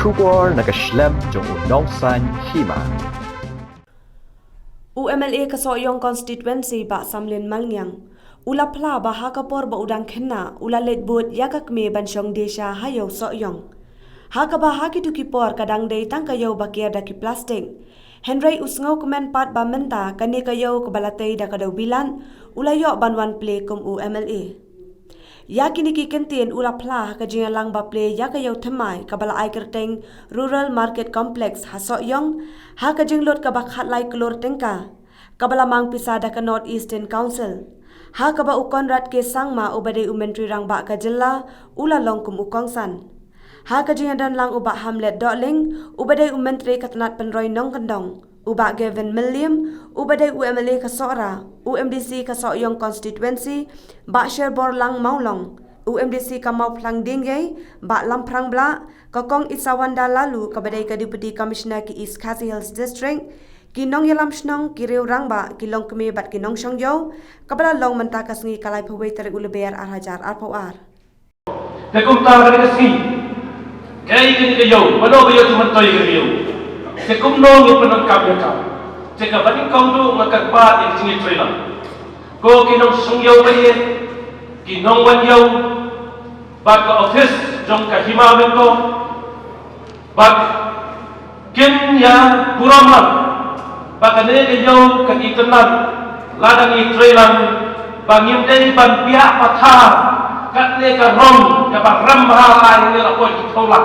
Shubor nakaslem jong unongsan hima. UMLA kasoyong constituency ba samlin malnyang. Ula pla ba hakapor ba udang kena ula letbut yakakme bansyong desha hayo soyong. Haka ba hakituki por kadang day tang kayo bakir daki plastik. Henry usngaw komen pat ba menta kani kayo kabalatay da kadaw bilan ulayo banwan play kum UMLA. Yakini kikentin ula pla kajinga lang ba play yakayo temai kabala ay kerteng rural market complex hasoyong ha kajing lot kabakhat lai kelur tengka kabala mang pisada ka North Eastern Council ha kaba ukon rat ke sangma ubade umentri rang ba kajilla ula longkum ukongsan ha kajing dan lang uba hamlet dotling ubade umentri katanat penroy nong kendong uba Gavin William ubade UMLA kasora UMDC kasoyong constituency ba Sherbor lang maulong UMDC kamau plang dinggay ba lamprang bla kakong isawanda lalu kabadai ka Deputy Commissioner ki East Khasi Hills District kinong yalam shnong kiriw rang ba kilong kemi bat kinong syong yo kabala long mentakas ngi kalai pawai tarik uleber arhajar arpawar tekum ta ka kasi kay kini kayo mano kayo tumantoy kayo tekum no yung penangkap ya ka jika baning kau tu ngakatpat yang sini trailer ko kinong syong yo baye kinong wan yo bat ka office jong ka himawen ko bat kin ya puramlan bakane kayo kan itenan ladang i trailer bangim dari ban pihak patah katne ka rom ka ram halai ni la ko kitolak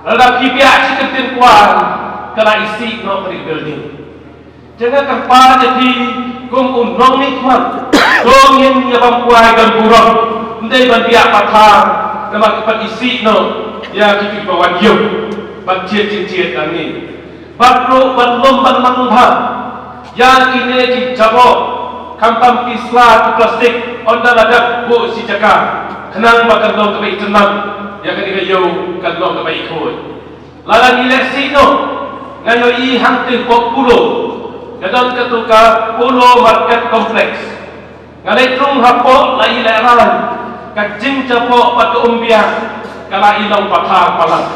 lada pihak siketin kuan kala isi no rebuilding jangan kerpa jadi kum unong nikmat dongin ya bampuai dan buruk ndai ban pihak patah nama kepat isi no ya kipi bawan yo ban ciet dan ni batro ban lom ban mangha ya kine ki jabo kampam pisla plastik onda ladak bu si jaka kenang bakal dong kebai tenang ya ketika yo kan dong kebai ikut lalang eleksi no ngayo i hangte pok pulo gadon ketuka pulo market complex ngalai trung hapo lai leran kajing capo patu umbia kala ilong patha palang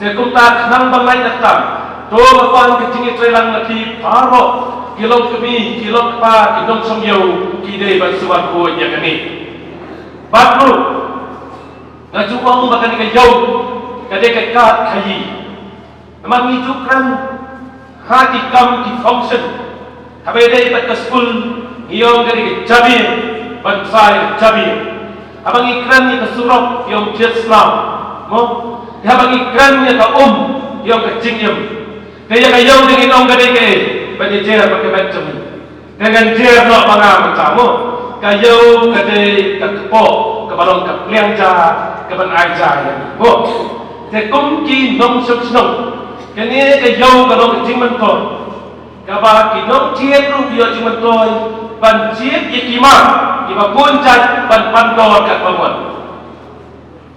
tekum ta kenang balai datang to bapang kajing trelang laki paro kilong kemi kilong pa kidong somyo kidei bansuan ko ya kani batru ngajuang bakan kayo kadai kat kayi naman ngijukan hati kam ki function habai dai bat school ngiyong dari jabi bansai jabi abang ikran ni kasurok yung Islam mo habang ikran ni ka yung kajingyam kaya kayo dengan ong gadai ke banyejer pakai macam dengan jer no mga macamo kayo gadai kakpo kabalong kapliangja kaban aja mo tekum ki nong subsnong kini kayo kalau kecing mentor, kaba kinong ciet ru biar cing mentor, ban ciet ikima, iba puncak ban pandor kat bangun.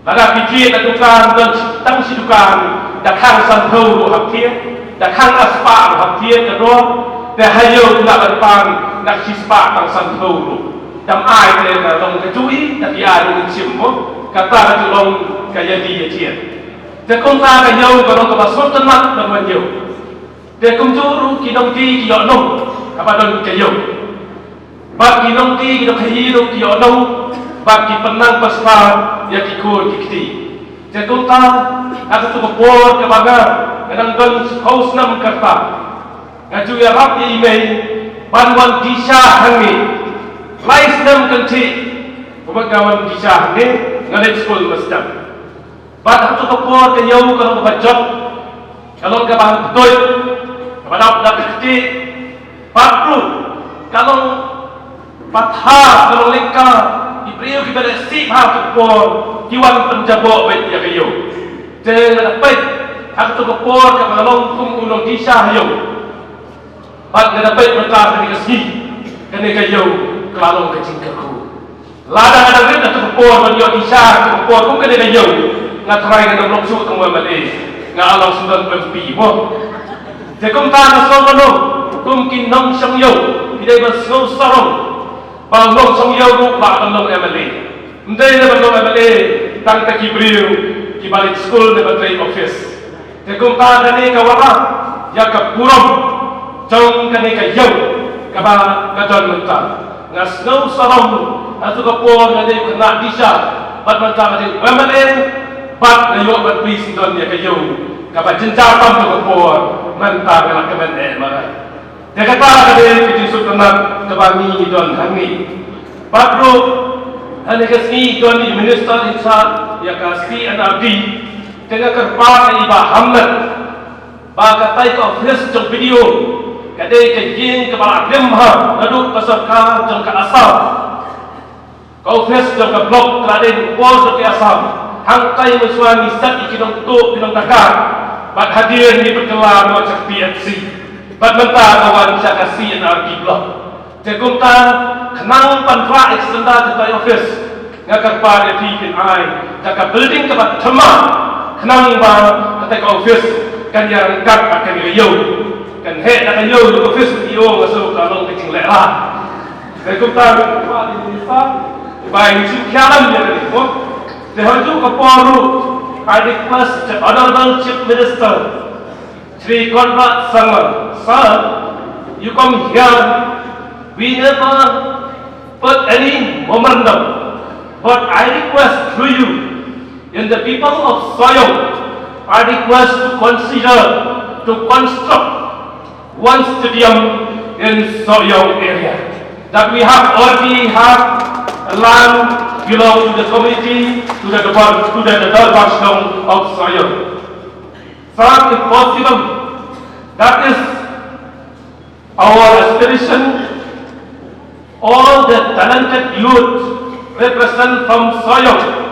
Laga pikir tak dukan dan tang si dukan, dak hang santu lu hak tiet, dak hang aspa lu hak tiet kedua, dah hayo nak berpan nak sispa tang santu lu. Dam ai te na long kecui, dak ia lu simmo, kata tu long kaya dia ciet. Tekung ta kayo kalau ke basur tenat dan wanyo. Tekung juru kinong ti kiyo nong kapadon kayo. Bak kinong ti kinong kahiru kiyo nong bak ki penang paspa ya kikul kikti. Tekung ta aku tu kepor kebagar kadang don haus nam karta. Ngaju ya rap ya email banwan disha hangi. Lais nam kanti. Pemagawan disha hangi ngalai school masjid. Bat tu kepor ke yau kalau bajot kalau ke bahan betul kepada dak kecil patru kalau patha kalau leka ibriu kepada si ha kepor kiwan penjabo bet ya kayo jangan dapat aku tu kepor ke balong kum ulong disah yo bat dapat mereka ke si kene kayo kalau kecil keku ladang-ladang rit tu kepor ban yo disah kepor kum kene kayo ngatrai na dong su tong mali nga alang sundan pempi mo tekum ta na so no kum kin nong sang yo idai ba so sarong ba nong sang yo ru ba nong mli ndai na nong mli tang ta kibriu ki balik school na ba train office Te kum ta kani ka wala ya ka purom jong kani ka yau ka ba ka don menta ngas no sarom atu ka por ngade ka na disha bat menta ngade wemalen bat na yo bat please don ya ka yau ka ba jinja pam ka por menta ka ka ben e mara te ka ta kade ki su kana ka ba ni don hangi patro ane ka si don ni minister in charge ya ka si NRD tengah kerpa iba hamlet baka tai ka office jong video kadai ka yin ka bala lemha nadu pasarka jong ka asam ka office jong ka blok kadai pol ka asam hang tai muswani sat ikidong tu bidong dakar bat hadir ni berkelar no cak PNC bat menta kawan cak NRD blok tekumta kenang panfa extenda tai office ngakar pa de tikin ai taka building ka bat thama kenang ba kata ka office kan yang kat akan yo kan he nak yo di office yo masuk kalau kecing lela kai ko ta ba di sa ba in chi khalam ya ni ko de haju ka poru I request the honorable chief minister Sri Konrad Sangwan sir you come here we never put any momentum but I request through you in the people of Soyong, I request to consider to construct one stadium in Soyong area. That we have already have a land belong to the community to the Dalbashdom of Soyong. Sir, if possible, that is our aspiration. All the talented youth represent from Soyong.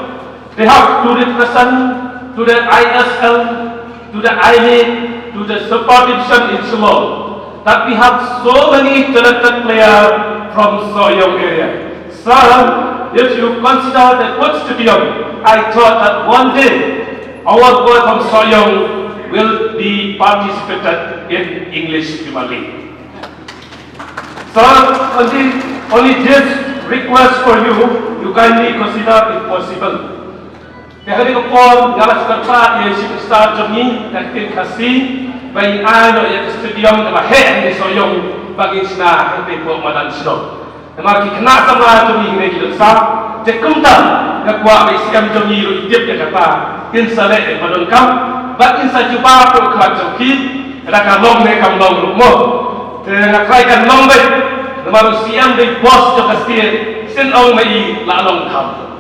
They have to represent to the ISL, to the INA, to the support division in Shillong. That we have so many talented players from Soyong area. Sir, if you consider the good stadium, I thought that one day our boy from Soyong will be participated in English Premier League. Sir, only this request for you, you kindly consider if possible. Hari ko pon ngalas kerpa ye si star jomi takin kasi bai ano ye stadium ka he ni Soyong bagi sna hante po madan sino namar ki kena sama jomi ne ki sa te kumta ka kwa bai siam jomi ru idip ya kata in sale e madon kam bakin sa juba pro kha joki ra ka long ne kam long ru mo te na kai kan long bai namar siam dei boss jo kastie sin ong mai la long kam